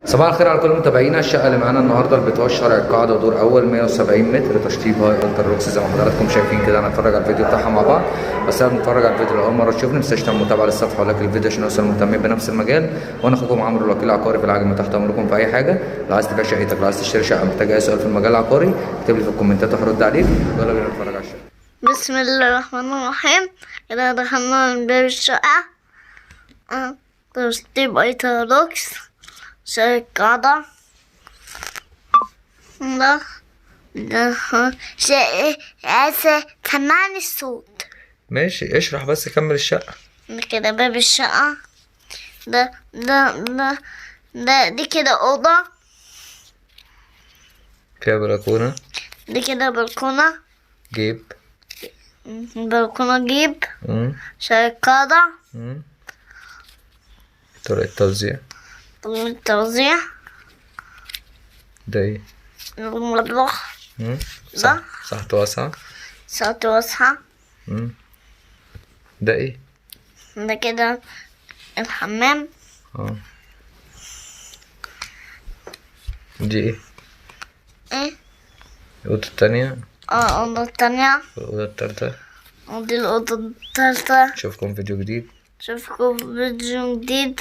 صباح الخير على كل متابعينا. الشقه اللي معانا النهارده البيت شارع القاعده دور اول 170 متر، تشطيب هاي التر روكس زي ما حضراتكم شايفين كده. هنتفرج على الفيديو بتاعها مع بعض، بس قبل ما نتفرج على الفيديو لاول مره تشوفني متنساش تعمل متابعه للصفحه ولايك للفيديو عشان نوصل مهتمين بنفس المجال. وانا اخوكم عمرو الوكيل العقاري في العجمي، تحت امركم في اي حاجه. لو عايز تبيع شقتك، لو عايز تشتري شقه، محتاج اي سؤال في المجال العقاري، اكتب لي في الكومنتات وهرد عليك. يلا بينا نتفرج على الشقه. بسم الله الرحمن الرحيم. إذا دخلنا من باب الشقة تشطيب أيتر روكس شارع القاعدة. ده شقة سمعني الصوت. ماشي، اشرح بس، كمل الشقه. كده باب الشقة. دي كده أوضة. فيها بلكونه. دي كده بلكونة. جيب. بلكونة جيب. شارع القاعدة. طريقه توزيع. طريقة التوزيع. ده ايه؟ المطبخ. صح، مساحته واسعه. مساحته واسعة. ده ايه؟ ده كده الحمام. دي ايه؟ ايه؟ الأوضة التانية. الأوضة التانية. الأوضة التالتة. ودي الأوضة التالتة. أشوفكم فيديو جديد. أشوفكم في فيديو جديد.